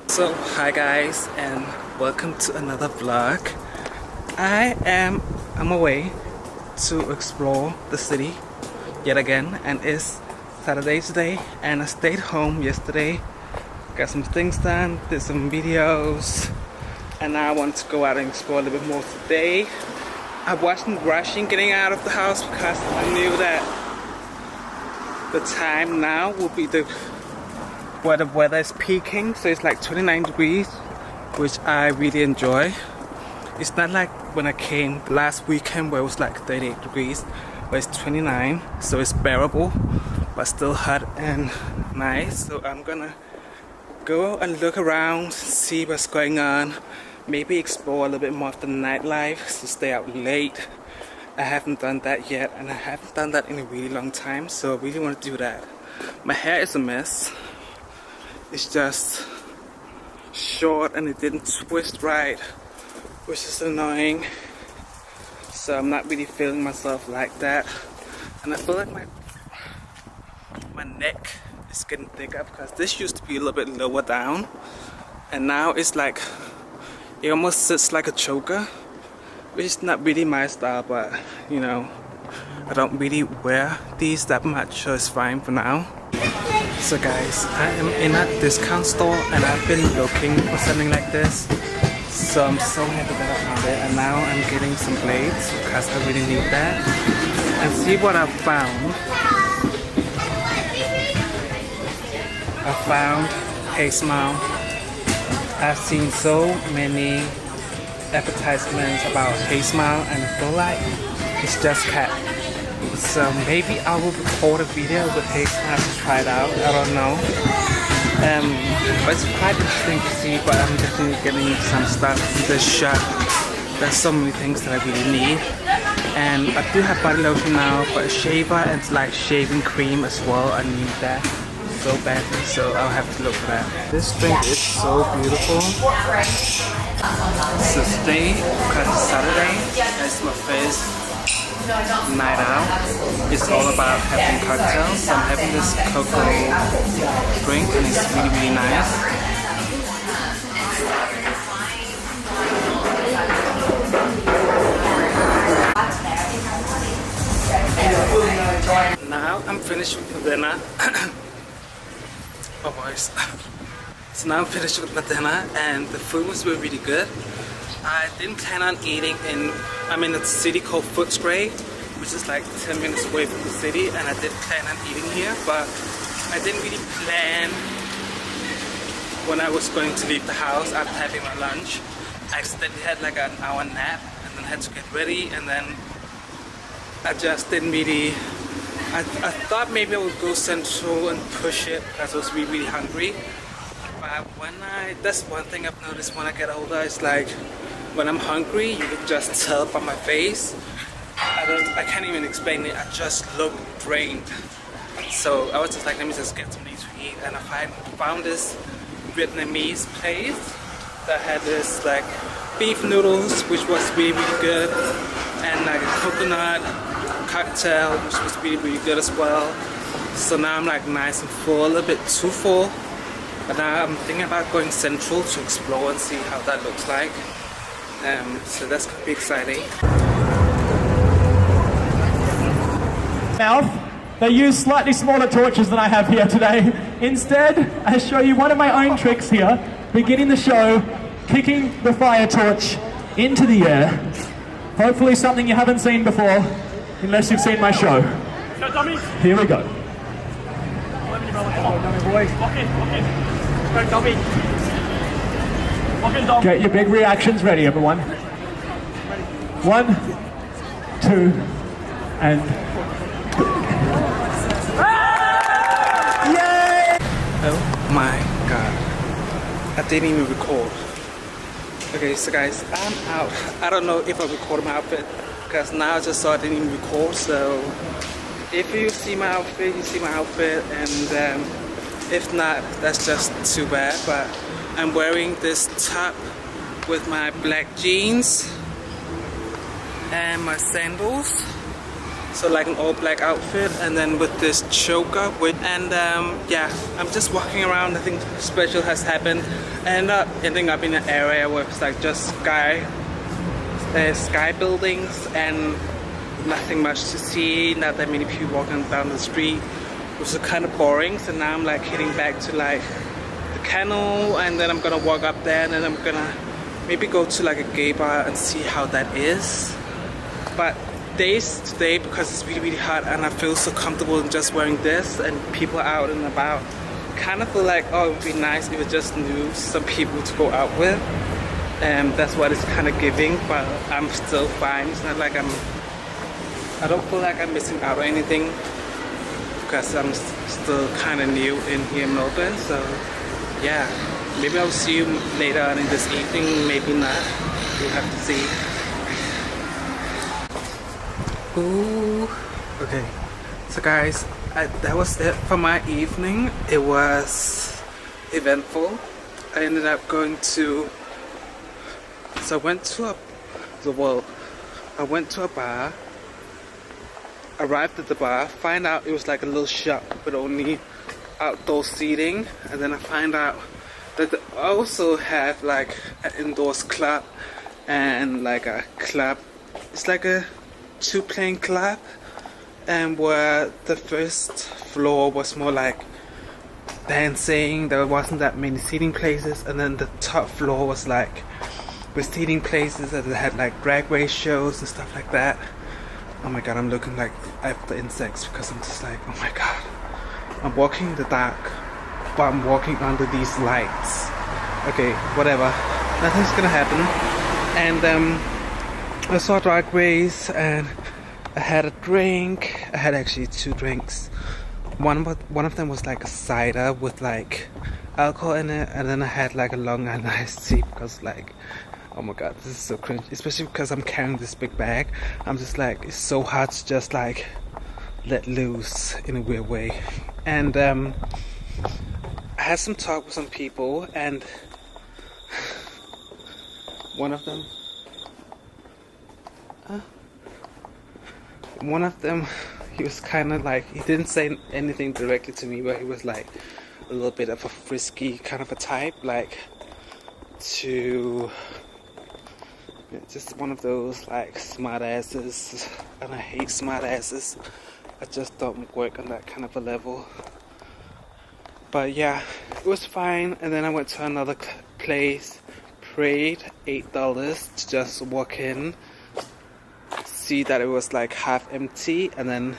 So hi guys, and welcome to another vlog. I'm away to explore the city yet again, and it's Saturday today, and I stayed home yesterday, got some things done, did some videos, and now I want to go out and explore a little bit more today. I wasn't rushing getting out of the house because I knew that the time now will be where the weather is peaking, so it's like 29 degrees, which I really enjoy. It's not like when I came last weekend where it was like 38 degrees, but it's 29, so it's bearable, but still hot and nice. So I'm gonna go and look around, see what's going on, maybe explore a little bit more of the nightlife, so stay out late. I haven't done that yet, and I haven't done that in a really long time, so I really want to do that. My hair is a mess. It's just short and it didn't twist right, which is annoying. So I'm not really feeling myself like that, and I feel like my neck is getting thicker because this used to be a little bit lower down, and now it's like it almost sits like a choker, which is not really my style, but you know, I don't really wear these that much, so it's fine for now. So guys, I am in a discount store and I've been looking for something like this, so I'm so happy that I found it, and now I'm getting some blades because I really need that. And see what I found. I found Hey Smile. I've seen so many advertisements about Hey Smile and I feel like it's just cat. So maybe I will record a video with Hey Smile to try it out. I don't know. But it's quite interesting to see, but I'm definitely getting some stuff in this shop. There's so many things that I really need. And I do have body lotion now, but a shaver and like shaving cream as well. I need that so badly, so I'll have to look for that. This drink is so beautiful. So today, because it's Saturday, it's my first night out. It's all about having cocktails. So I'm having this cocoa drink and it's really, really nice. Now I'm finished with my dinner. Oh boys. So now I'm finished with my dinner and the food was really, really good. I didn't plan on eating I'm in a city called Footscray, which is like 10 minutes away from the city, and I did plan on eating here, but I didn't really plan when I was going to leave the house after having my lunch. I accidentally had like an hour nap and then had to get ready, and then I just didn't really, I thought maybe I would go central and push it because I was really, really hungry. But that's one thing I've noticed when I get older, it's like when I'm hungry, you can just tell by my face. I can't even explain it, I just look drained. So I was just like, let me just get something to eat, and I found this Vietnamese place that had this like beef noodles, which was really, really good, and like a coconut cocktail, which was really, really good as well. So now I'm like nice and full, a little bit too full. But now I'm thinking about going central to explore and see how that looks like. So that's going to be exciting. Mouth. They use slightly smaller torches than I have here today. Instead, I show you one of my own tricks here, beginning the show, kicking the fire torch into the air. Hopefully something you haven't seen before, unless you've seen my show. Here we go. Get your big reactions ready, everyone. 1, 2, and... Yay! Oh my god. I didn't even record. Okay, so guys, I'm out. I don't know if I recorded my outfit because now I just saw I didn't even record, so if you see my outfit, you see my outfit, and if not, that's just too bad. But I'm wearing this top with my black jeans and my sandals. So like an all black outfit, and then with this choker with, and yeah, I'm just walking around. Nothing special has happened. And ending up in an area where it's like just sky buildings and nothing much to see. Not that many people walking down the street, which is kind of boring. So now I'm like heading back to like the canal, and then I'm gonna walk up there, and then I'm gonna maybe go to like a gay bar and see how that is. But today, because it's really hot and I feel so comfortable in just wearing this, and people are out and about, kind of feel like, oh, it would be nice if I just knew some people to go out with. That's what it's kind of giving, but I'm still fine. It's not like I don't feel like I'm missing out on anything, because I'm still kind of new in here in Melbourne. So yeah, maybe I'll see you later on in this evening, maybe not, we'll have to see. Ooh, okay, so guys, that was it for my evening. It was eventful. I ended up going to, so I went to a bar, arrived at the bar, find out it was like a little shop with only outdoor seating, and then I find out that they also have like an indoors club and like a club. It's like a two-playing club, and where the first floor was more like dancing, there wasn't that many seating places, and then the top floor was like with seating places, and they had like drag race shows and stuff like that. Oh my god, I'm looking like I have the insects, because I'm just like, oh my god, I'm walking in the dark, but I'm walking under these lights. Okay, whatever, nothing's gonna happen. And I saw drag race, and I had a drink. I had actually 2 drinks. One of them was like a cider with like alcohol in it, and then I had like a Long Island iced tea, because like, oh my god, this is so cringe, especially because I'm carrying this big bag. I'm just like, it's so hard to just like let loose in a weird way. And I had some talk with some people, and one of them, he was kind of like, he didn't say anything directly to me, but he was like a little bit of a frisky kind of a type, like to, just one of those like smart asses, and I hate smart asses. I just don't work on that kind of a level. But yeah, it was fine. And then I went to another place, paid $8 to just walk in, see that it was like half empty, and then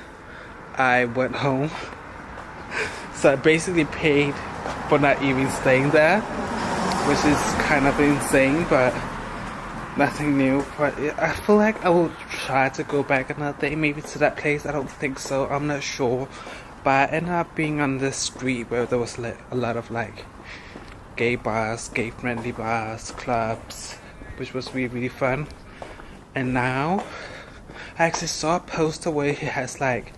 I went home. So I basically paid for not even staying there, which is kind of insane, but nothing new. But I feel like I will try to go back another day, maybe to that place. I don't think so, I'm not sure. But I ended up being on this street where there was like a lot of like gay bars, gay friendly bars, clubs, which was really fun. And now I actually saw a poster where he has like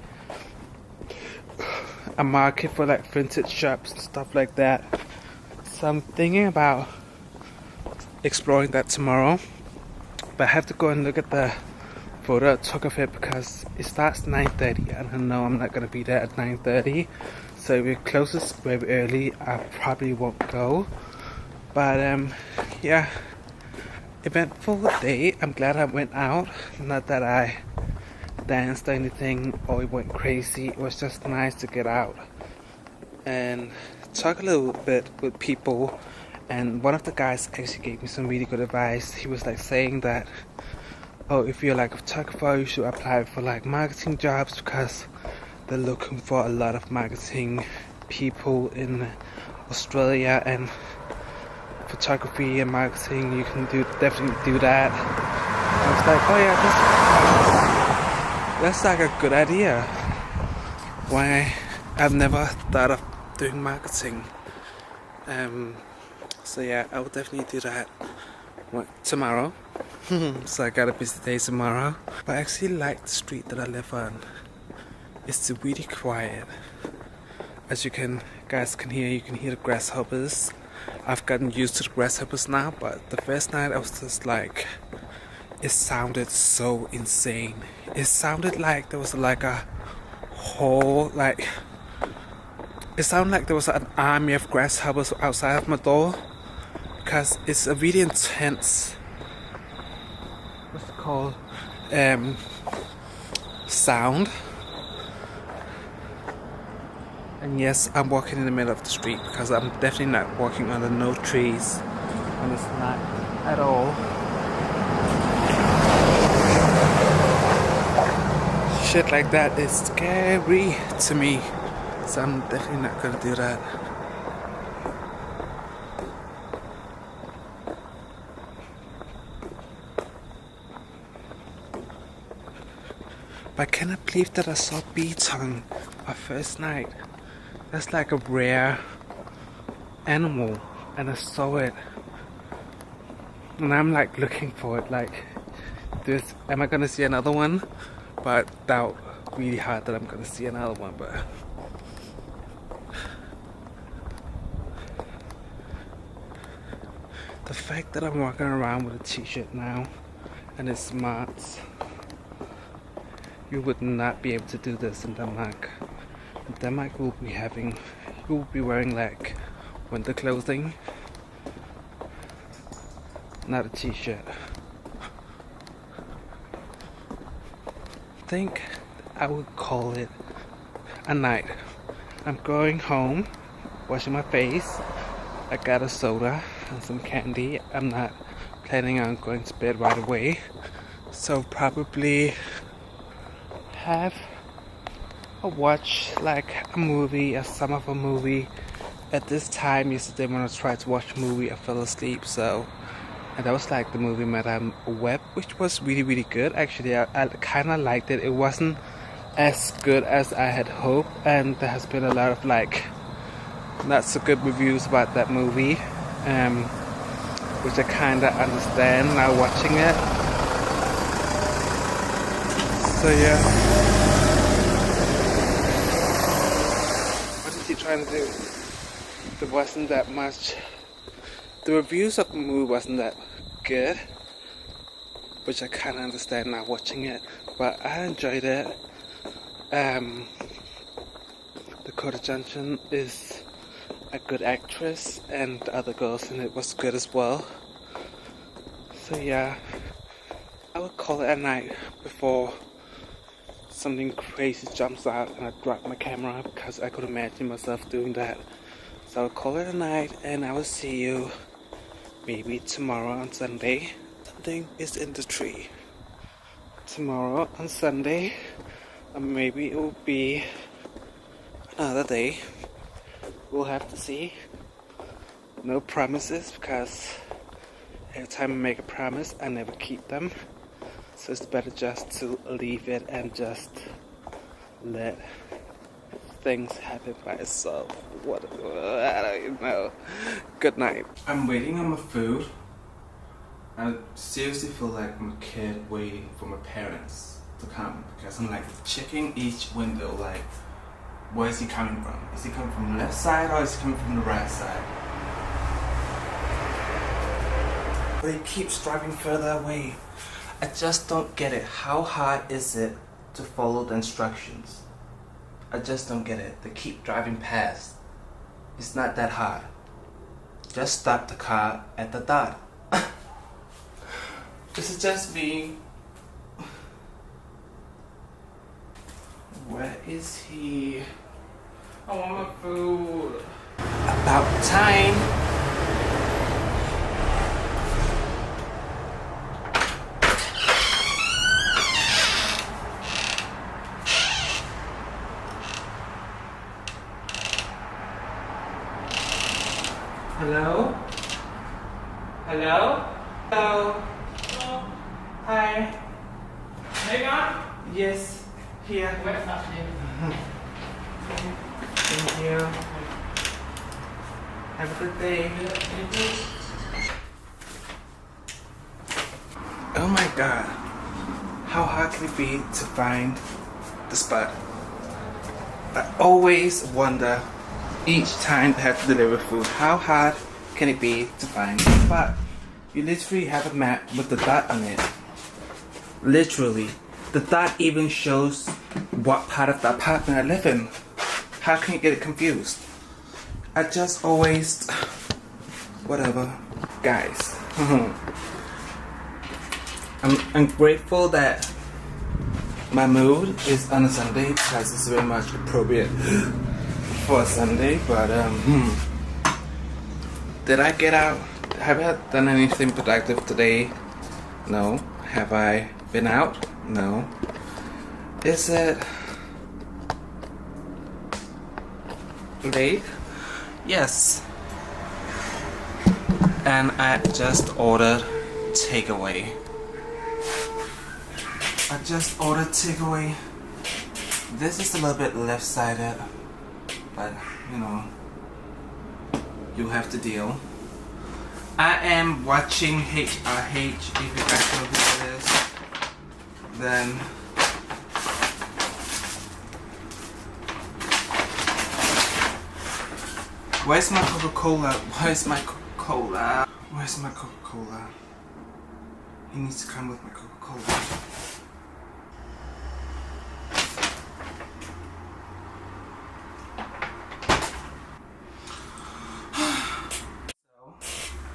a market for like vintage shops and stuff like that. So I'm thinking about exploring that tomorrow. But I have to go and look at the photo I took of it, because it starts 9:30 and I know I'm not gonna be there at 9:30. So if it closes very early, I probably won't go. But yeah, eventful day. I'm glad I went out. Not that I danced or anything or it went crazy. It was just nice to get out and talk a little bit with people. And one of the guys actually gave me some really good advice. He was like saying that, oh, if you're like a photographer, you should apply for like marketing jobs, because they're looking for a lot of marketing people in Australia, and photography and marketing, you can definitely do that. I was like, oh yeah, that's like a good idea. Why I've never thought of doing marketing. So yeah, I will definitely do that tomorrow. So I got a busy day tomorrow. But I actually like the street that I live on. It's really quiet. As you guys can hear, you can hear the grasshoppers. I've gotten used to the grasshoppers now, but the first night I was just like, it sounded so insane. It sounded like there was like a whole, like, it sounded like there was an army of grasshoppers outside of my door, because it's a really intense, what's it called, sound. And yes, I'm walking in the middle of the street because I'm definitely not walking under no trees, and it's not at all. Shit like that is scary to me, so I'm definitely not gonna do that. But I cannot believe that I saw bee-tongue our first night. That's like a rare animal, and I saw it, and I'm like looking for it. Like, this, am I gonna see another one? But I doubt really hard that I'm gonna see another one. But the fact that I'm walking around with a t-shirt now and it's smart, you would not be able to do this in Denmark. In Denmark you will be wearing like winter clothing, not a t-shirt. I think I would call it a night. I'm going home, washing my face. I got a soda and some candy. I'm not planning on going to bed right away, so probably have a watch like a movie, a some of a movie. At this time yesterday when I tried to watch a movie, I fell asleep, so, and that was like the movie Madame Web, which was really good. Actually, I kind of liked it. It wasn't as good as I had hoped, and there has been a lot of like not so good reviews about that movie, which I kind of understand now watching it. So yeah, what is he trying to do? There wasn't that much. The reviews of the movie wasn't that good, which I kind of understand now watching it, but I enjoyed it. Dakota Johnson is a good actress, and the other girls in it was good as well. So yeah, I would call it a night before something crazy jumps out and I drop my camera, because I could imagine myself doing that. So I'll call it a night, and I will see you maybe tomorrow on Sunday. Something is in the tree. Tomorrow on Sunday, or maybe it will be another day. We'll have to see. No promises, because every time I make a promise, I never keep them. So it's better just to leave it and just let things happen by itself. What? I don't even know. Good night. I'm waiting on my food. I seriously feel like I'm a kid waiting for my parents to come, because I'm like checking each window, like, where is he coming from? Is he coming from the left side or is he coming from the right side? But he keeps driving further away. I just don't get it. How hard is it to follow the instructions? I just don't get it. They keep driving past. It's not that hard. Just stop the car at the dot. This is just me. Where is he? I want my food. About time. Hello? Hello? Hello? Hello. Hi. Megan? Yes, here. Where's that name? Thank you. Have a good day. Oh my god. How hard can it be to find the spot? I always wonder each time they have to deliver food, how hard can it be to find the spot? You literally have a map with the dot on it. Literally. The dot even shows what part of the apartment I live in. How can you get confused? I just always... Whatever. Guys. I'm grateful that my mood is on a Sunday because it's very much appropriate for a Sunday, but did I get out? Have I done anything productive today? No. Have I been out? No. Is it late? Yes. And I just ordered takeaway. This is a little bit left-sided, but you know, you have to deal. I am watching HRH. If you guys know who it is, then where's my Coca-Cola? Where's my Coca-Cola? Where's my Coca-Cola? He needs to come with my Coca-Cola.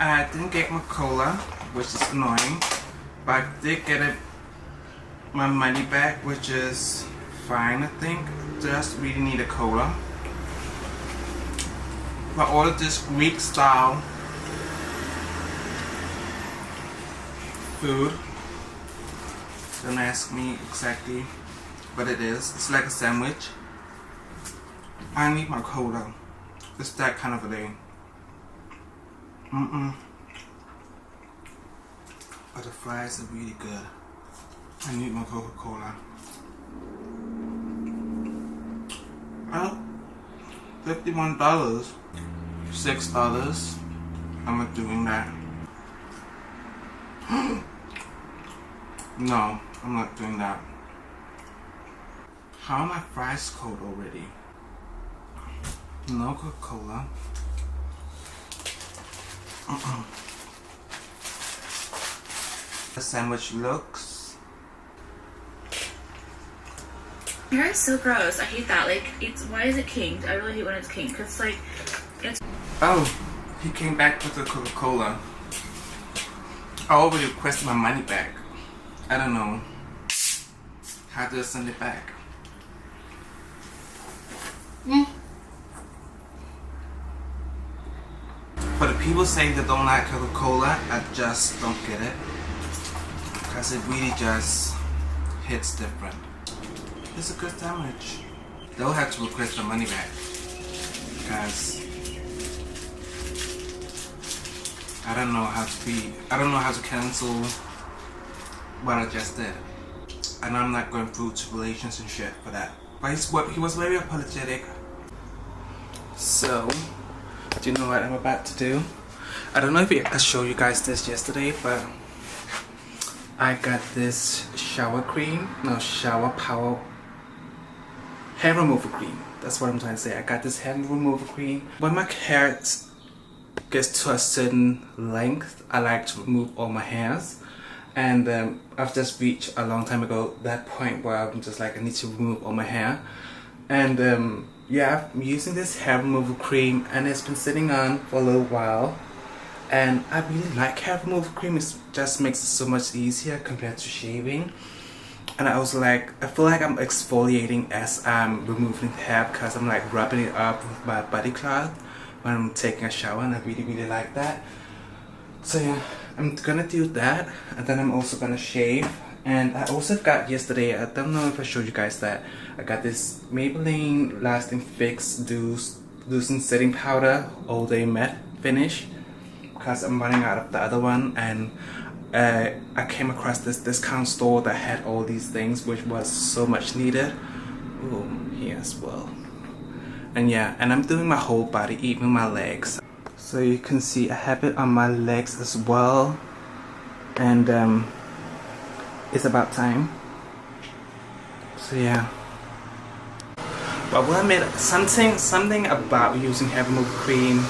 I didn't get my cola, which is annoying, but I did get my money back, which is fine, I think. Just really need a cola. I ordered this Greek style food. Don't ask me exactly what it is. It's like a sandwich. I need my cola. It's that kind of a day. But the fries are really good. I need my Coca-Cola. Well, $51, $6. I'm not doing that. No, I'm not doing that. How are my fries cold already? No Coca-Cola. The sandwich looks. Your hair is so gross. I hate that. Like, why is it kinked? I really hate when it's kinked because like it's. Oh, he came back with the Coca-Cola. I already requested my money back. I don't know how to send it back. For the people saying they don't like Coca-Cola, I just don't get it. Because it really just hits different. It's a good sandwich. They'll have to request their money back. Because I don't know how to cancel what I just did. And I'm not going through tribulations and shit for that. But he was very apologetic. So, do you know what I'm about to do? I don't know if I showed you guys this yesterday, but I got this shower power hair removal cream. That's what I'm trying to say. I got this hair removal cream. When my hair gets to a certain length, I like to remove all my hairs. And I've just reached a long time ago that point where I'm just like, I need to remove all my hair. And yeah, I'm using this hair removal cream and it's been sitting on for a little while. And I really like hair removal cream. It just makes it so much easier compared to shaving. And I was like, I feel like I'm exfoliating as I'm removing the hair because I'm like rubbing it up with my body cloth when I'm taking a shower, and I really like that. So yeah, I'm gonna do that, and then I'm also gonna shave. And I also got yesterday, I don't know if I showed you guys that, I got this Maybelline Lasting Fix Loosen Setting Powder All Day Matte Finish because I'm running out of the other one. And I came across this discount store that had all these things, which was so much needed. Ooh, here as well. And yeah, and I'm doing my whole body, even my legs. So you can see I have it on my legs as well. And it's about time. So yeah. But what I made something about using hair removal cream.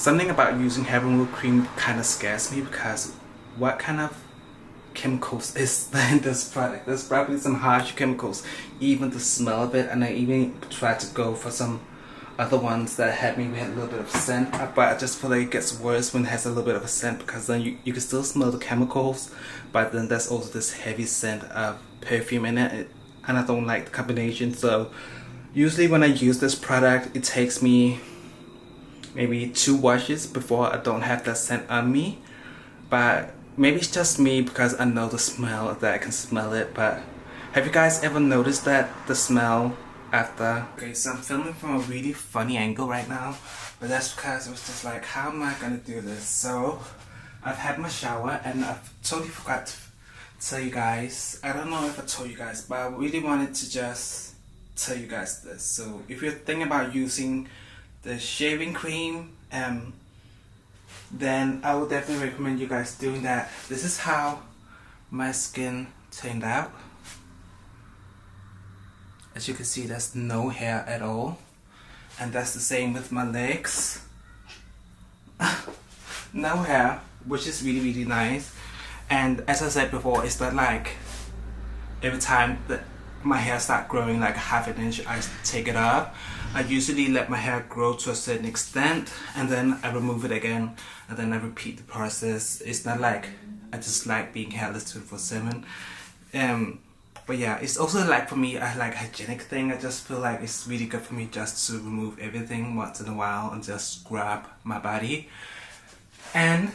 something about using hair removal cream kind of scares me, because what kind of chemicals is in this product? There's probably some harsh chemicals, even the smell of it. And I even tried to go for some other ones that had maybe had a little bit of scent, but I just feel like it gets worse when it has a little bit of a scent, because then you can still smell the chemicals, but then there's also this heavy scent of perfume in it, and I don't like the combination. So usually when I use this product, it takes me maybe 2 washes before I don't have that scent on me. But maybe it's just me, because I know the smell, that I can smell it. But have you guys ever noticed that the smell after? Okay, so I'm filming from a really funny angle right now, but that's because it was just like, how am I gonna do this? So I've had my shower, and I've totally forgot to tell you guys. I don't know if I told you guys, but I really wanted to just tell you guys this. So if you're thinking about using the shaving cream, then I would definitely recommend you guys doing that. This is how my skin turned out. As you can see, there's no hair at all, and that's the same with my legs. No hair, which is really nice. And as I said before, it's not like every time that my hair starts growing like half an inch, I take it off. I usually let my hair grow to a certain extent, and then I remove it again, and then I repeat the process. It's not like I just like being hairless 24/7. But yeah, it's also like, for me, I like hygienic thing. I just feel like it's really good for me just to remove everything once in a while and just scrub my body. And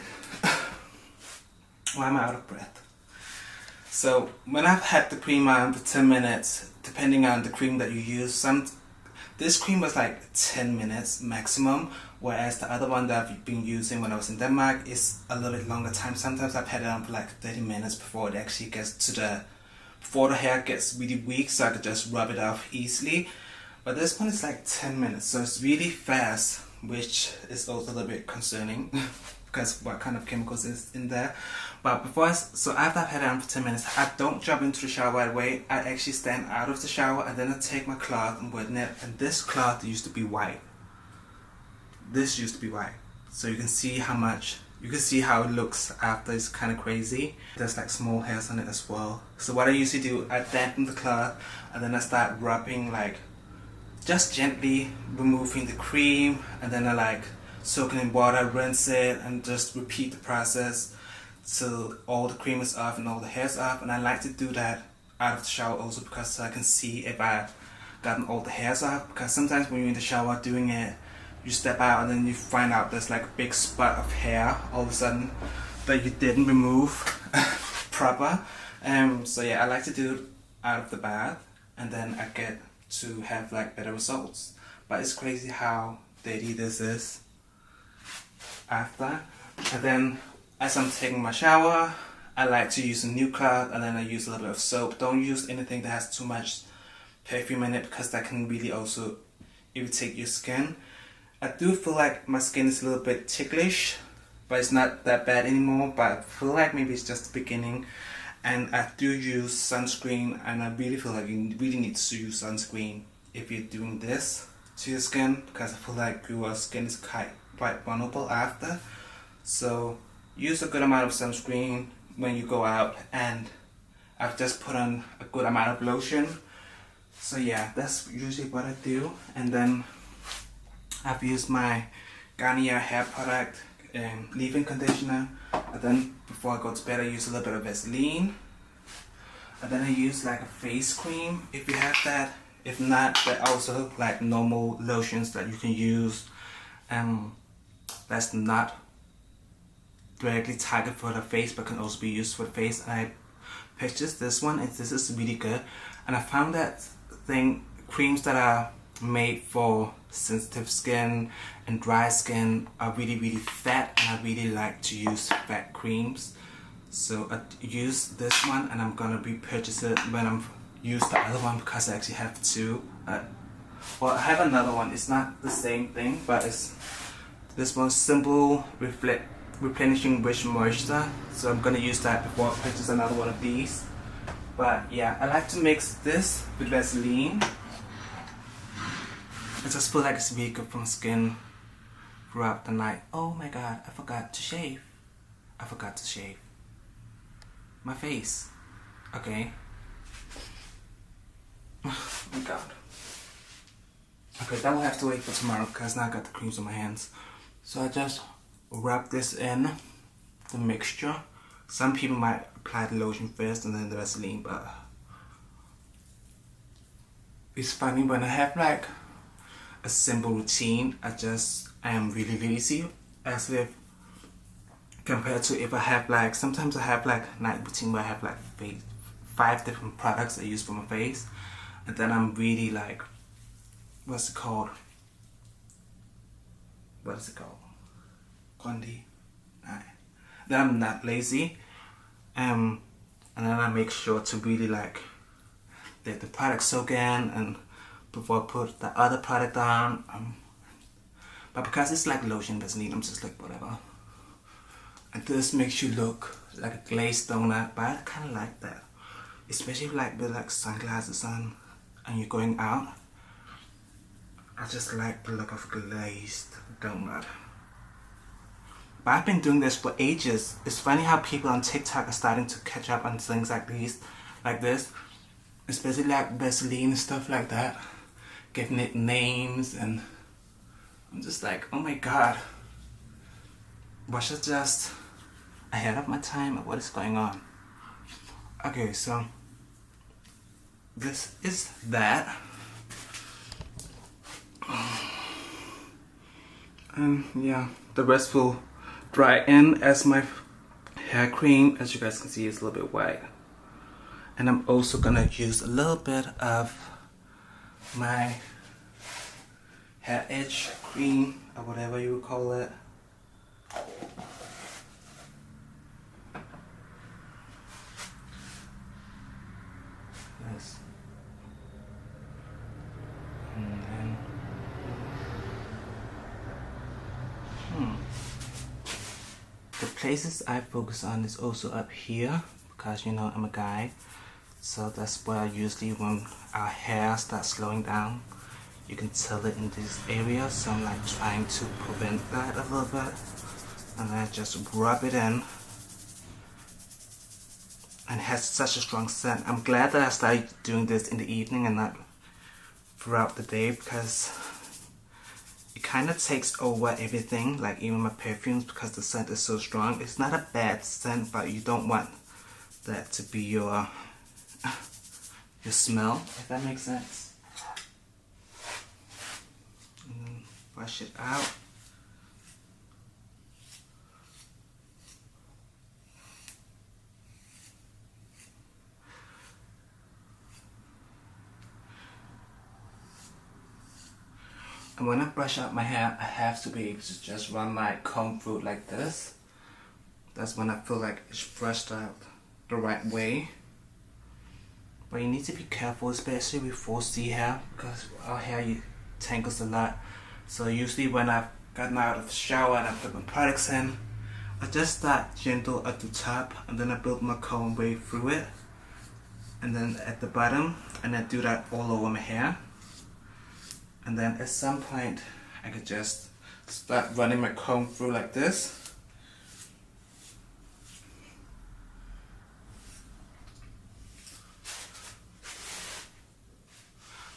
why am I out of breath? So when I've had the cream on for 10 minutes, depending on the cream that you use, this cream was like 10 minutes maximum, whereas the other one that I've been using when I was in Denmark is a little bit longer time. Sometimes I've had it on for like 30 minutes before it actually gets to before the hair gets really weak, so I could just rub it off easily. But this one is like 10 minutes, so it's really fast, which is also a little bit concerning because what kind of chemicals is in there. But so after I've had it on for 10 minutes, I don't jump into the shower right away. I actually stand out of the shower, and then I take my cloth and wet it. And this cloth used to be white. This used to be white. So you can see how it looks after. It's kind of crazy. There's like small hairs on it as well. So what I usually do, I dampen the cloth, and then I start rubbing, like just gently removing the cream, and then I like soak it in water, rinse it, and just repeat the process till all the cream is off and all the hair's off. And I like to do that out of the shower also, because I can see if I've gotten all the hairs off. Because sometimes when you're in the shower doing it, you step out and then you find out there's like a big spot of hair all of a sudden that you didn't remove proper. So yeah, I like to do it out of the bath, and then I get to have like better results. But it's crazy how dirty this is after. And then as I'm taking my shower, I like to use a new cloth, and then I use a little bit of soap. Don't use anything that has too much perfume in it, because that can really also irritate your skin. I do feel like my skin is a little bit ticklish, but it's not that bad anymore. But I feel like maybe it's just the beginning. And I do use sunscreen, and I really feel like you really need to use sunscreen if you're doing this to your skin, because I feel like your skin is quite vulnerable after. So use a good amount of sunscreen when you go out, and I've just put on a good amount of lotion. So yeah, that's usually what I do. And then I've used my Garnier hair product, leave-in conditioner, and then before I go to bed I use a little bit of Vaseline, and then I use like a face cream if you have that. If not, there are also like normal lotions that you can use that's not directly targeted for the face but can also be used for the face. I purchased this one, and this is really good. And I found that creams that are made for sensitive skin and dry skin are really fat, and I really like to use fat creams. So I use this one, and I'm gonna repurchase it when I'm use the other one, because I actually have two. Well, I have another one. It's not the same thing, but it's this one, Simple Replenishing Rich Moisture. So I'm gonna use that before I purchase another one of these. But yeah, I like to mix this with Vaseline. I just feel like it's really good for my skin. throughout the night. Oh my god, I forgot to shave. I forgot to shave my face. Okay. Oh my god. Okay, that will have to wait for tomorrow because now I got the creams on my hands. So I just rub this in, the mixture. Some people might apply the lotion first and then the Vaseline, but it's funny when I have like a simple routine, I am really lazy, as if compared to if I have like, sometimes I have like night routine where I have like 5 different products I use for my face, and then I'm really like, what's it called? Condi. Then I'm not lazy, and then I make sure to really like let the product soak in and before I put the other product on. But because it's like lotion Vaseline, I'm just like whatever. And this makes you look like a glazed donut, but I kind of like that, especially like with like sunglasses on and you're going out. I just like the look of a glazed donut. But I've been doing this for ages. It's funny how people on TikTok are starting to catch up on things like these, like this, especially like Vaseline and stuff like that, giving it names, and I'm just like, oh my god, was I just ahead of my time, or what is going on? Okay, so this is that. And yeah, the rest will dry in as my hair cream. As you guys can see, it's a little bit white. And I'm also gonna use a little bit of my hair edge cream, or whatever you would call it. Yes. And then the places I focus on is also up here, because you know I'm a guy, so that's where usually when our hair starts slowing down, you can tell it in this area. So I'm like trying to prevent that a little bit, and I just rub it in, and it has such a strong scent. I'm glad that I started doing this in the evening and not throughout the day, because it kind of takes over everything, like even my perfumes, because the scent is so strong. It's not a bad scent, but you don't want that to be your smell, if that makes sense. And then brush it out. And when I brush out my hair, I have to be able to just run my comb through like this. That's when I feel like it's brushed out the right way. But you need to be careful, especially with 4C hair, because our hair tangles a lot. So usually when I've gotten out of the shower and I put my products in, I just start gentle at the top, and then I build my comb way through it, and then at the bottom, and I do that all over my hair. And then at some point, I could just start running my comb through like this.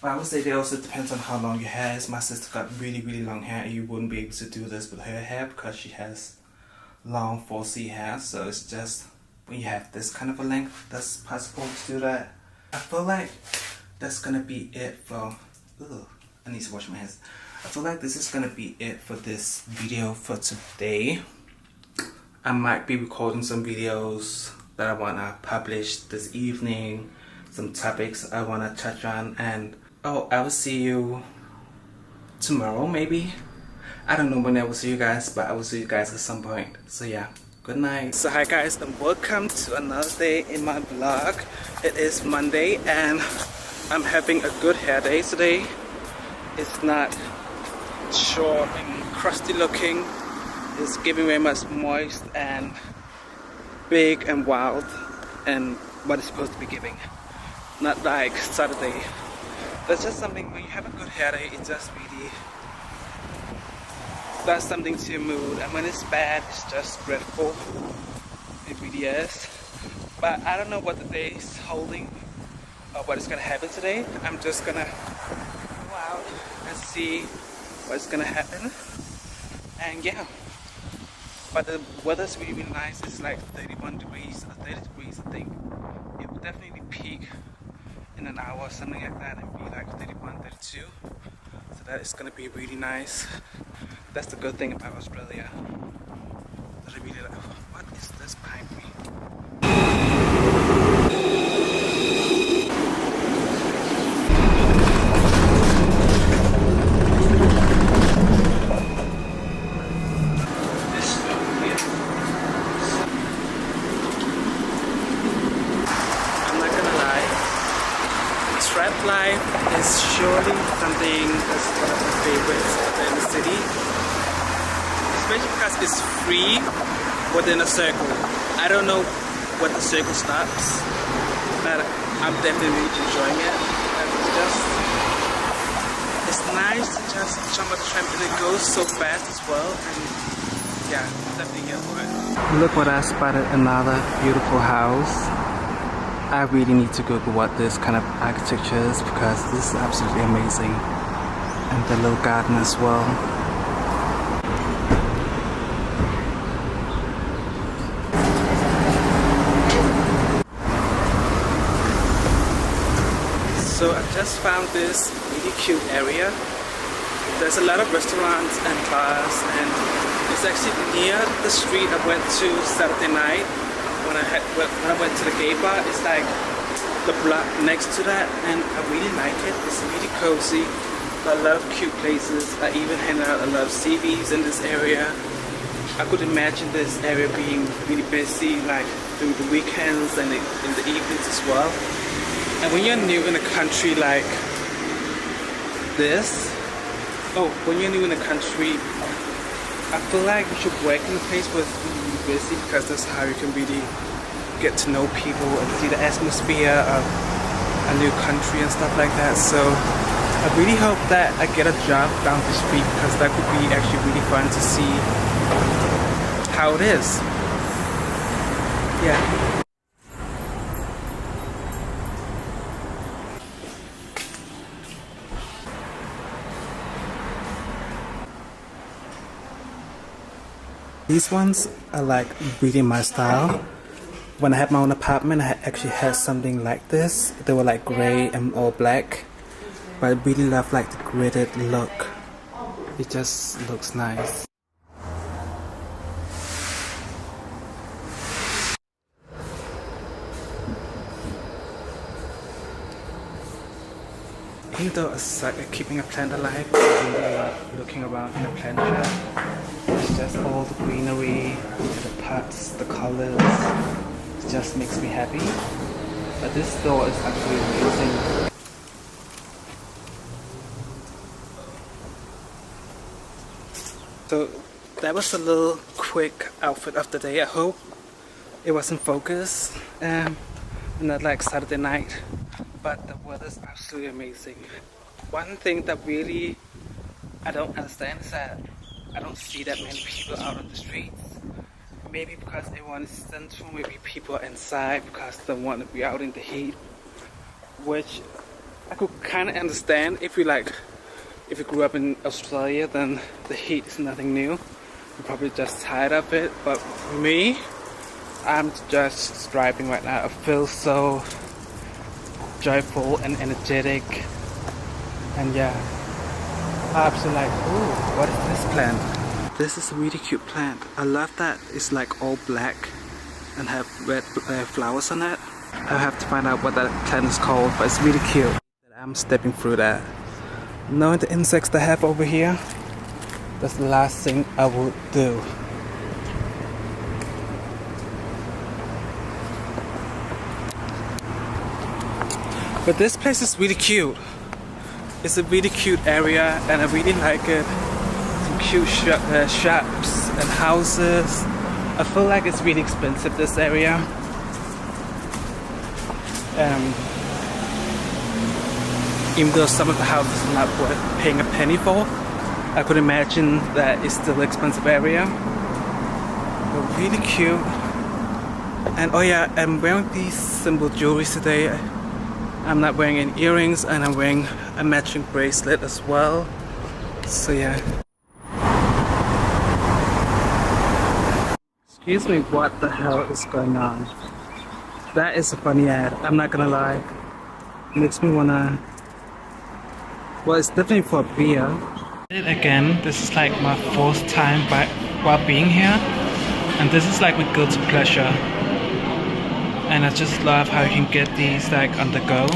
But I would say it also depends on how long your hair is. My sister got really, really long hair, and you wouldn't be able to do this with her hair because she has long 4C hair. So it's just when you have this kind of a length, that's possible to do that. I feel like that's gonna be it for. Ugh. I need to wash my hands. I feel like this is gonna be it for this video for today. I might be recording some videos that I wanna publish this evening, some topics I wanna touch on, and oh, I will see you tomorrow maybe. I don't know when I will see you guys, but I will see you guys at some point. So yeah, good night. So hi guys, and welcome to another day in my vlog. It is Monday and I'm having a good hair day today. It's not short and crusty looking. It's giving very much moist and big and wild and what it's supposed to be giving. Not like Saturday. That's just something when you have a good hair day, it just really does something to your mood, and when it's bad, it's just dreadful. It really is. But I don't know what the day is holding or what is gonna happen today. I'm just gonna go out and see what's gonna happen. And yeah. But the weather's really, really nice. It's like 31 degrees or 30 degrees, I think. It will definitely peak in an hour or something like that and be like 31, 32. So that is gonna be really nice. That's the good thing about Australia. That I really like. What is this behind me? Strap life is surely something that's one of my favorites in the city, especially because it's free within a circle. I don't know what the circle stops, but I'm definitely enjoying it. And it's nice to just jump on the tram, and it goes so fast as well. And yeah, definitely here for it. Look what I spotted, another beautiful house. I really need to Google what this kind of architecture is because this is absolutely amazing. And the little garden as well. So I just found this really cute area. There's a lot of restaurants and bars, and it's actually near the street I went to Saturday night. When I went to the gay bar, it's like the block next to that, and I really like it. It's really cozy, got a lot of cute places. I even hang out a lot of CVs in this area. I could imagine this area being really busy, like during the weekends and in the evenings as well. And when you're new in a country like this, when you're new in a country, I feel like you should work in a place where it's really busy because that's how you can really get to know people and see the atmosphere of a new country and stuff like that. So I really hope that I get a job down the street because that could be actually really fun to see how it is. Yeah. These ones are like really my style. When I had my own apartment, I actually had something like this. They were like gray and all black, but I really love like the gridded look. It just looks nice. Even though it's like keeping a plant alive, I really love looking around in a plant shop. It's just all the greenery, the pots, the colors. It just makes me happy. But this store is actually amazing. So that was a little quick outfit of the day. I hope it was in focus and not like Saturday night. But the weather's absolutely amazing. One thing that really I don't understand is that I don't see that many people out on the streets. Maybe because everyone is central, maybe people are inside because they don't want to be out in the heat. Which I could kind of understand if you grew up in Australia, then the heat is nothing new. You're probably just tired of it. But for me, I'm just driving right now. I feel so joyful and energetic. And yeah. I'm absolutely like, ooh, what is this plant? This is a really cute plant. I love that it's like all black and have red flowers on it. I'll have to find out what that plant is called, but it's really cute. I'm stepping through that. Knowing the insects they have over here, that's the last thing I would do. But this place is really cute. It's a really cute area and I really like it. Some cute shops and houses. I feel like it's really expensive, this area. Even though some of the houses are not worth paying a penny for. I could imagine that it's still an expensive area. But really cute. And oh yeah, I'm wearing these simple jewelry today. I'm not wearing any earrings, and I'm wearing a matching bracelet as well. So yeah. Excuse me, what the hell is going on? That is a funny ad, I'm not gonna lie. It makes me wanna... Well, it's definitely for beer. Again, this is like my fourth time while being here. And this is like with guilty pleasure. And I just love how you can get these like on the go.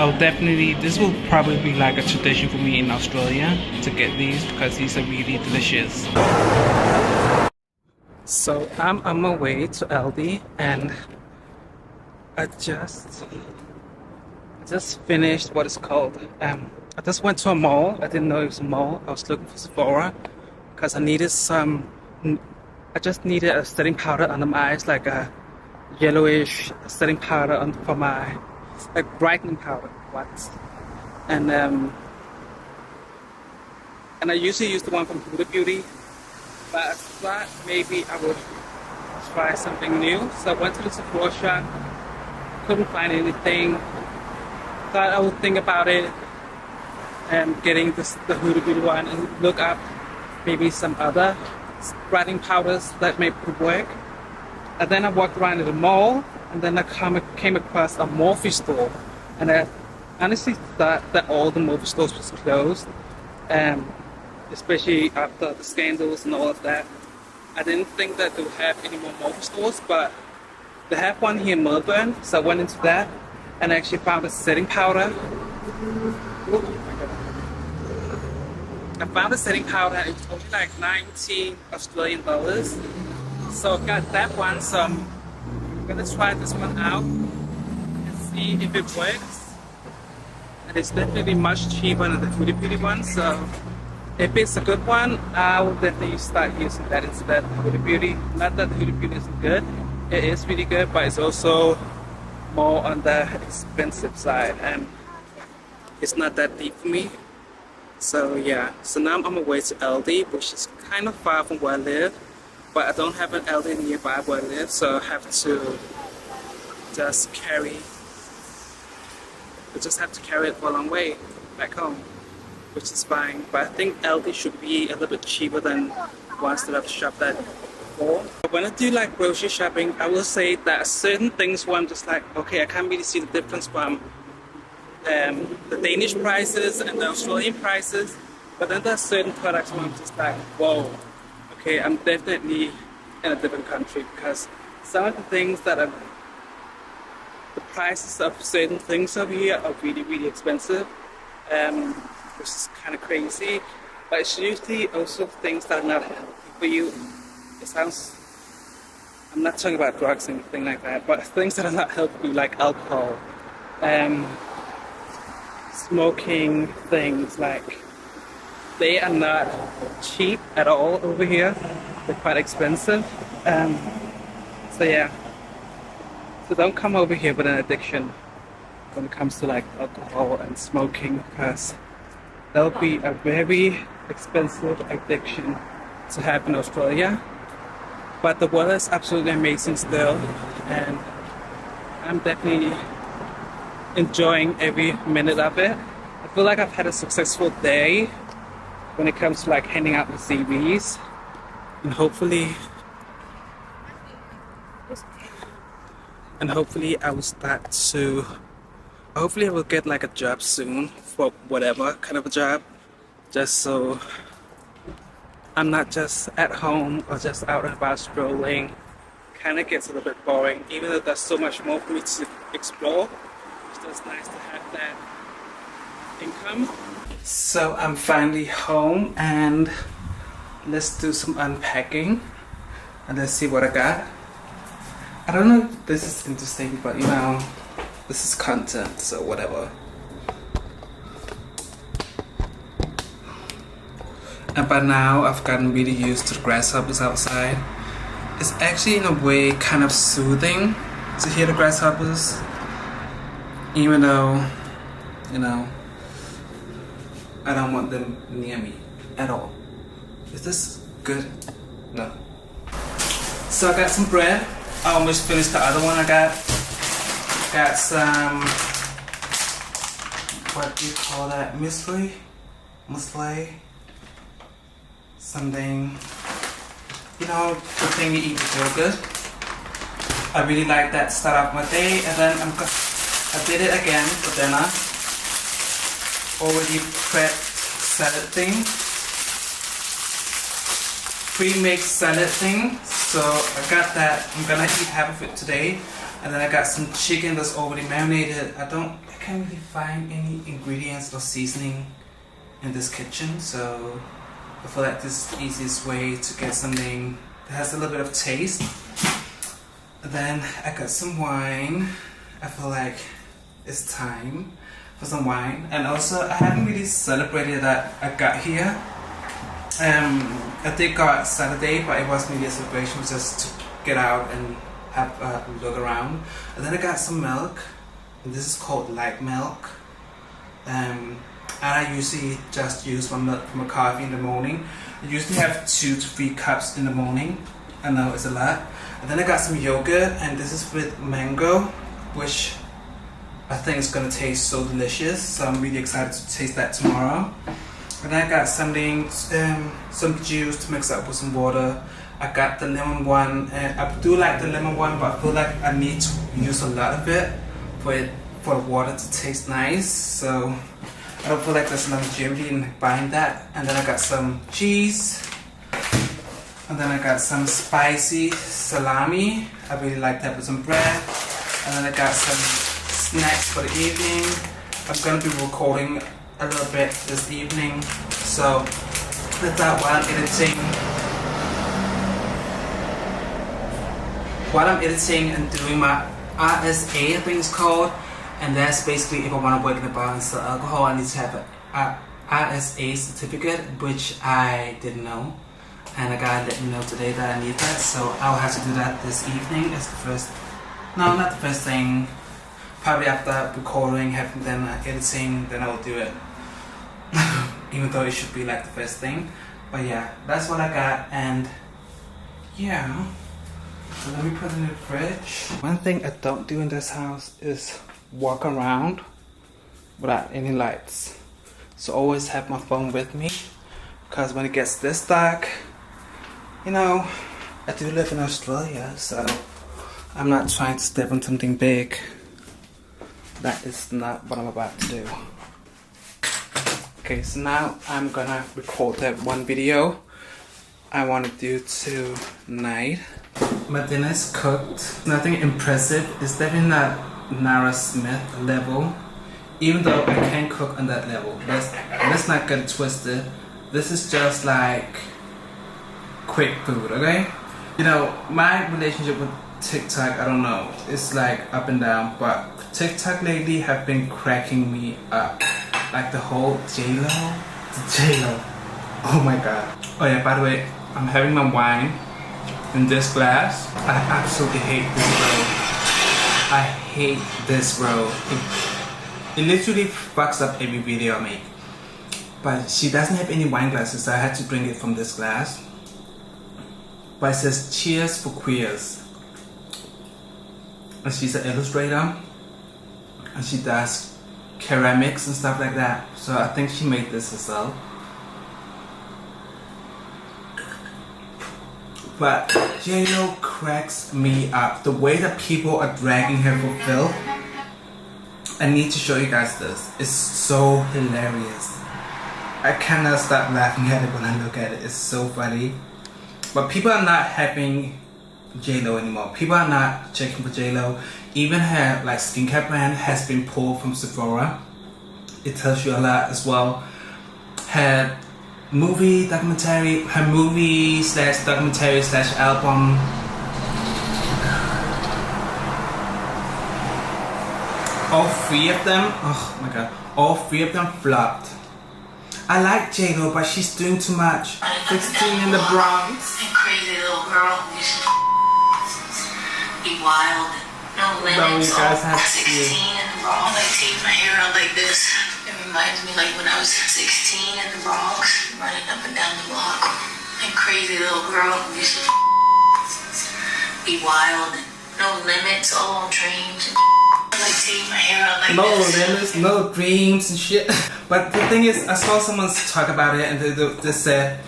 Oh, definitely, this will probably be like a tradition for me in Australia to get these because these are really delicious. So I'm on my way to Aldi, and I just finished what is called, I just went to a mall. I didn't know it was a mall. I was looking for Sephora because I needed I just needed a setting powder under my eyes, like a yellowish setting powder for my, like brightening powder, and I usually use the one from Huda Beauty, but I thought maybe I would try something new. So I went to the Sephora shop, couldn't find anything. Thought I would think about it and getting the Huda Beauty one and look up maybe some other brightening powders that may work. And then I walked around in the mall, and then I came across a Morphe store, and I honestly thought that all the Morphe stores was closed, especially after the scandals and all of that. I didn't think that they would have any more Morphe stores, but they have one here in Melbourne, so I went into that and I actually found a setting powder. I found a setting powder. It was only like 19 Australian dollars. So I got that one, so I'm gonna try this one out and see if it works. And it's definitely much cheaper than the Huda Beauty one, so if it's a good one, I will definitely start using that instead of the Huda Beauty. Not that the Huda Beauty isn't good, it is really good, but it's also more on the expensive side, and it's not that deep for me. So yeah, so now I'm on my way to Aldi, which is kind of far from where I live, but I don't have an Aldi nearby where I live, so I have to just have to carry it for a long way back home, which is fine. But I think Aldi should be a little bit cheaper than ones that I've shopped at before. When I do like grocery shopping, I will say that certain things where I'm just like, okay, I can't really see the difference from the Danish prices and the Australian prices, but then there's certain products where I'm just like, whoa, okay, I'm definitely in a different country, because some of the things that the prices of certain things over here are really, really expensive, which is kind of crazy, but it's usually also things that are not healthy for you. It sounds, I'm not talking about drugs or anything like that, but things that are not healthy for you, like alcohol, smoking things, like they are not cheap at all over here. They're quite expensive. So yeah, so don't come over here with an addiction when it comes to like alcohol and smoking, because that'll be a very expensive addiction to have in Australia. But the weather is absolutely amazing still, and I'm definitely enjoying every minute of it. I feel like I've had a successful day when it comes to like handing out the CVs, and hopefully I will start to, hopefully I will get like a job soon for whatever kind of a job, just so I'm not just at home or just out and about strolling. Kind of gets a little bit boring, even though there's so much more for me to explore. It's just nice to have that income. So I'm finally home, and let's do some unpacking and let's see what I got. I don't know if this is interesting, but you know, this is content, so whatever. And by now I've gotten really used to the grasshoppers outside. It's actually in a way kind of soothing to hear the grasshoppers, even though, you know, I don't want them near me at all. Is this good? No. So I got some bread. I almost finished the other one. I got some, what do you call that? Muesli? Something, you know, the thing you eat with yogurt. I really like that to start off my day. And then I did it again for dinner. Already prepped salad thing. Pre-mixed salad thing. So I got that. I'm gonna eat half of it today. And then I got some chicken that's already marinated. I can't really find any ingredients or seasoning in this kitchen. So I feel like this is the easiest way to get something that has a little bit of taste. And then I got some wine. I feel like it's time for some wine. And also I haven't really celebrated that I got here. I did go out Saturday, but it wasn't really a celebration, it was just to get out and have a look around. And then I got some milk. And this is called light milk. And I usually just use one milk from a coffee in the morning. I usually have 2 to 3 cups in the morning. I know it's a lot. And then I got some yogurt, and this is with mango, which I think is gonna taste so delicious. So I'm really excited to taste that tomorrow. And then I got something, some juice to mix up with some water. I got the lemon one, and I do like the lemon one, but I feel like I need to use a lot of it for the water to taste nice. So I don't feel like there's longevity in buying that. And then I got some cheese. And then I got some spicy salami. I really like that with some bread. And then I got some snacks for the evening. I'm gonna be recording a little bit this evening. So with that, while I'm editing and doing my RSA, I think it's called. And that's basically if I want to work in a bar and sell alcohol, I need to have a RSA certificate, which I didn't know. And a guy let me know today that I need that, so I'll have to do that this evening. It's the first, no, not the first thing. Probably after recording, having then editing, then I'll do it. Even though it should be like the first thing. But yeah, that's what I got, and yeah. So let me put it in the fridge. One thing I don't do in this house is walk around without any lights. So always have my phone with me, because when it gets this dark, you know, I do live in Australia, so I'm not trying to step on something big. That is not what I'm about to do. Okay, so now I'm gonna record that one video I want to do tonight. My dinner is cooked. Nothing impressive. It's definitely not Nara Smith level, even though I can cook on that level. Let's not get it twisted. This is just like quick food, okay? You know, my relationship with TikTok, I don't know, it's like up and down, but TikTok lately have been cracking me up. Like the whole J-Lo. Oh my god. Oh yeah, by the way, I'm having my wine in this glass. I absolutely hate this roll. I hate this roll. It literally fucks up every video I make. But she doesn't have any wine glasses, so I had to drink it from this glass. But it says cheers for queers. And she's an illustrator, and she does ceramics and stuff like that. So I think she made this herself. But J-Lo cracks me up. The way that people are dragging her for filth. I need to show you guys this. It's so hilarious. I cannot stop laughing at it when I look at it. It's so funny. But people are not having J-Lo anymore. People are not checking for J-Lo. Even her like skincare brand has been pulled from Sephora. It tells you a lot as well. Her movie slash documentary slash album. All 3 of them, oh my god, all 3 of them flopped. I like J-Lo, but she's doing too much. 16 in the Bronx. Crazy little girl. Be wild. No limits. You guys have to 16 in the Bronx. I like tape my hair out like this. And reminds me like when I was 16 in the Bronx, running up and down the block, and crazy little girl who used to be wild and no limits, all on dreams. And like taking my hair out like no this. limits, no dreams and shit. But the thing is, I saw someone talk about it and they said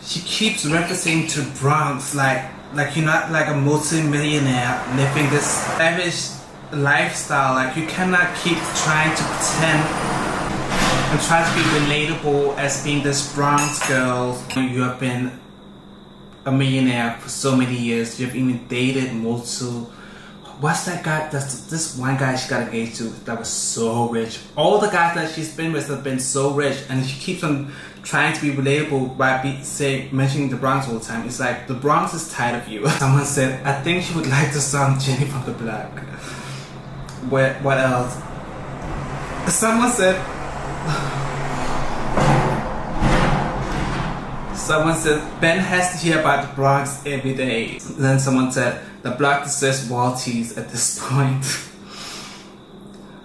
she keeps referencing to Bronx like you're not like a multi-millionaire living this lavish lifestyle. Like you cannot keep trying to pretend and try to be relatable as being this Bronx girl. You have been a millionaire for so many years. You've even dated multiple. What's that guy? That's this one guy she got engaged to that was so rich. All the guys that she's been with have been so rich, and she keeps on trying to be relatable by mentioning the Bronx all the time. It's like the Bronx is tired of you. Someone said, I think she would like the song Jenny from the Block. What else? Someone said Ben has to hear about the Bronx every day. Then someone said the block deserves royalties at this point.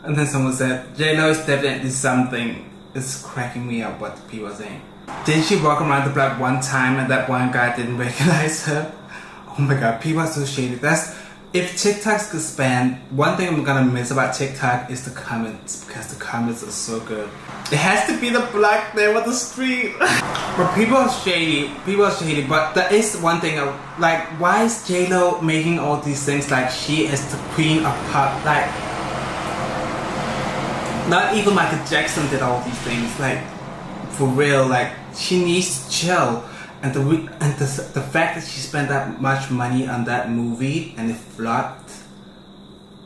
And then someone said J-Lo is definitely something. It's cracking me up what people are saying. Didn't she walk around the block one time and that one guy didn't recognize her? Oh my god, people are so shady. If TikToks could spam, one thing I'm gonna miss about TikTok is the comments, because the comments are so good. It has to be the block there with the street. But people are shady, but there is one thing, like, why is J-Lo making all these things like she is the queen of pop? Like, not even Michael Jackson did all these things, like, for real, like, she needs to chill. And the fact that she spent that much money on that movie and it flopped,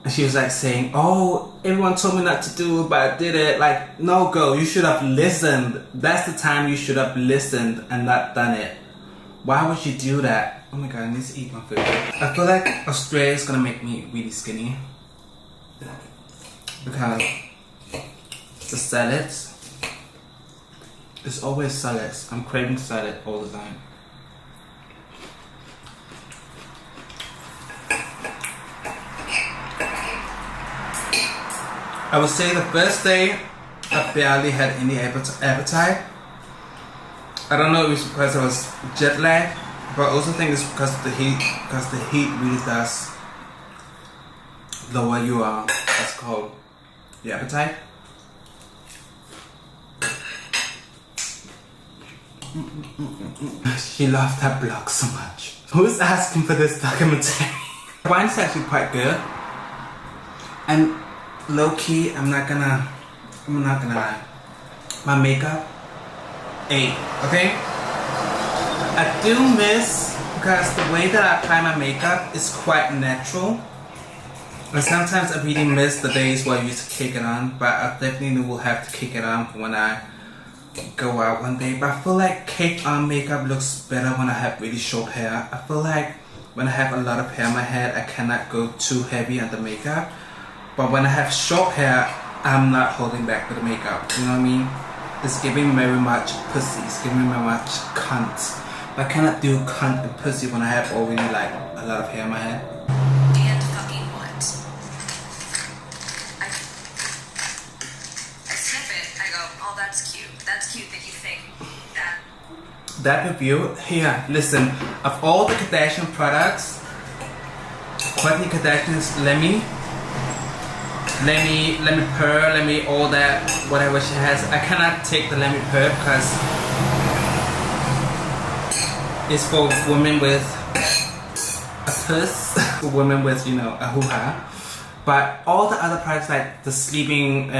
and she was like saying, oh, everyone told me not to do it, but I did it. Like, no girl, you should have listened. That's the time you should have listened and not done it. Why would you do that? Oh my god, I need to eat my food. I feel like Australia is gonna make me really skinny, because the salads, it's always salads. I'm craving salad all the time. I would say the first day I barely had any appetite. I don't know if it's because I was jet lagged, but I also think it's because of the heat. Because the heat really does lower your what's called the appetite. She loved that block so much. Who's asking for this documentary? The wine is actually quite good. And low key, I'm not gonna lie. My makeup, 8, okay? I do miss, because the way that I apply my makeup is quite natural. And sometimes I really miss the days where I used to kick it on, but I definitely will have to kick it on when I go out one day. But I feel like cake on makeup looks better when I have really short hair. I feel like when I have a lot of hair on my head, I cannot go too heavy on the makeup. But when I have short hair, I'm not holding back with the makeup. You know what I mean? It's giving very much pussy. It's giving me very much cunt. But I cannot do cunt and pussy when I have already like a lot of hair on my head. And fucking what? I sniff it. I go, oh, that's cute. That's cute that you think that. That review, here, listen. Of all the Kardashian products, Kourtney Kardashian's Let Me Purr, Let Me all that, whatever she has. I cannot take the Let Me Purr because it's for women with a puss, for women with, you know, a hoo-ha. But all the other products like the sleeping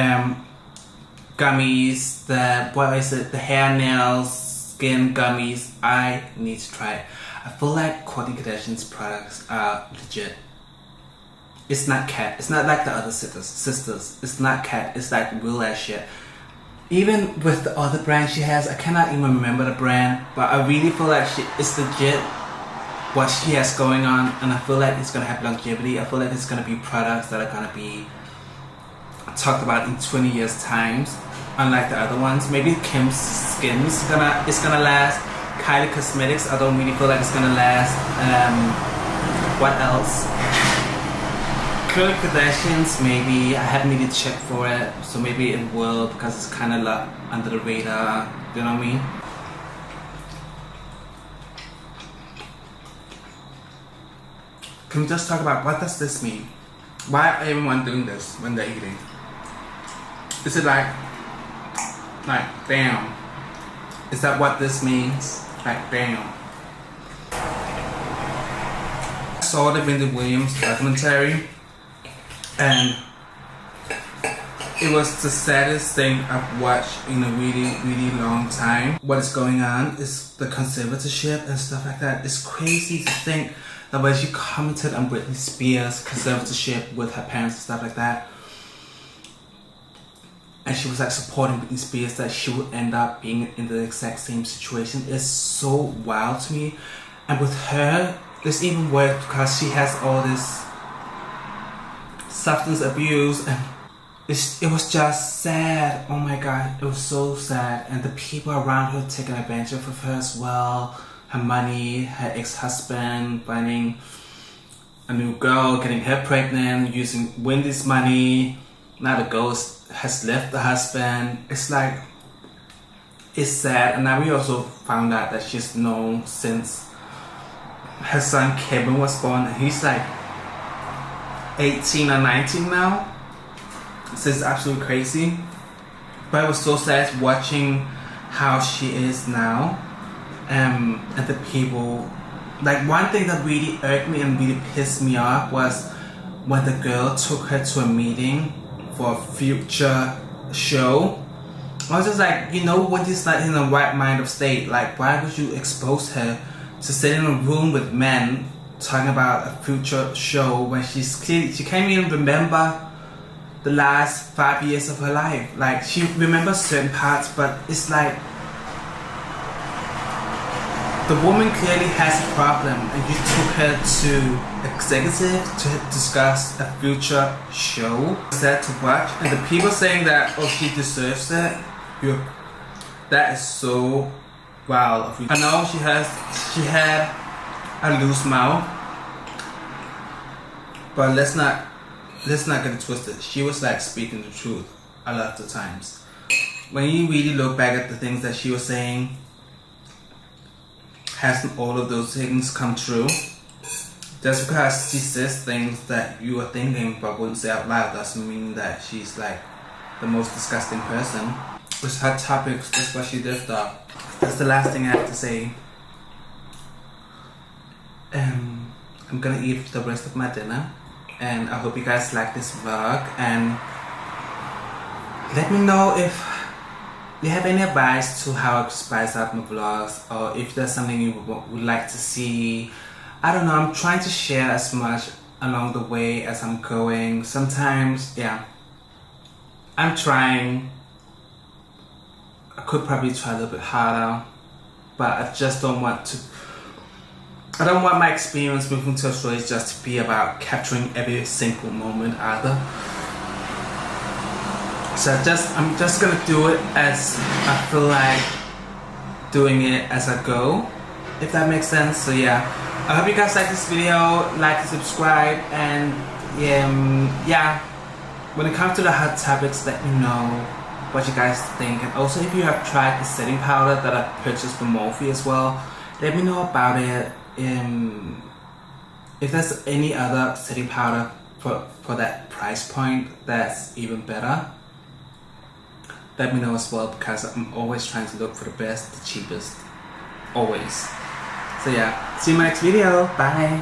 gummies, the hair, nails, skin gummies, I need to try it. I feel like Kourtney Kardashian's products are legit. It's not cat. It's not like the other sisters. It's not cat. It's like real ass shit. Even with the other brand she has, I cannot even remember the brand, but I really feel like it's legit what she has going on, and I feel like it's gonna have longevity. I feel like it's gonna be products that are gonna be talked about in 20 years times, unlike the other ones. Maybe Kim's Skin's is gonna last. Kylie Cosmetics, I don't really feel like it's gonna last. What else? Khloe Kardashians, maybe I haven't really checked for it, so maybe it will because it's kind of like under the radar. You know what I mean? Can we just talk about what does this mean? Why are everyone doing this when they're eating? Is it like damn? Is that what this means? Like damn. I saw the Wendy Williams documentary, and it was the saddest thing I've watched in a really long time. What is going on is the conservatorship and stuff like that. It's crazy to think that when she commented on Britney Spears' conservatorship with her parents and stuff like that, and she was like supporting Britney Spears, that she would end up being in the exact same situation. It's so wild to me. And with her, it's even worse because she has all this substance abuse, and it was just sad. Oh my god, it was so sad. And the people around her taking advantage of her as well. Her money, her ex-husband finding a new girl, getting her pregnant, using Wendy's money. Now the girl has left the husband. It's like, it's sad. And now we also found out that she's known since her son Kevin was born. He's like 18 or 19 now. So it's absolutely crazy. But it was so sad watching how she is now. And the people, like one thing that really irked me and really pissed me off was when the girl took her to a meeting for a future show. I was just like, you know, when she's not in the right mind of state, like why would you expose her to sit in a room with men talking about a future show when she can't even remember the last 5 years of her life. Like she remembers certain parts, but it's like the woman clearly has a problem, and you took her to executive to discuss a future show set to watch, and the people saying that, oh, she deserves it. That is so wild of you. I know she had a loose mouth, but let's not get it twisted. She was like speaking the truth a lot of the times. When you really look back at the things that she was saying, hasn't all of those things come true? Just because she says things that you are thinking but wouldn't say out loud doesn't mean that she's like the most disgusting person. With her topics, that's what she lived up. That's the last thing I have to say. I'm gonna eat the rest of my dinner, and I hope you guys like this vlog, and let me know if you have any advice to how I spice up my vlogs, or if there's something you would like to see. I don't know, I'm trying to share as much along the way as I'm going. Sometimes, yeah, I'm trying. I could probably try a little bit harder, but I just don't want my experience moving to Australia just to be about capturing every single moment either. So I'm just gonna do it as I feel like doing it as I go, if that makes sense. So yeah, I hope you guys like this video, like and subscribe, and yeah, when it comes to the hot topics, let me know what you guys think. And also, if you have tried the setting powder that I purchased from Morphe as well, let me know about it. If there's any other setting powder for that price point that's even better, let me know as well, because I'm always trying to look for the best, the cheapest, always. So yeah, see you in my next video. Bye.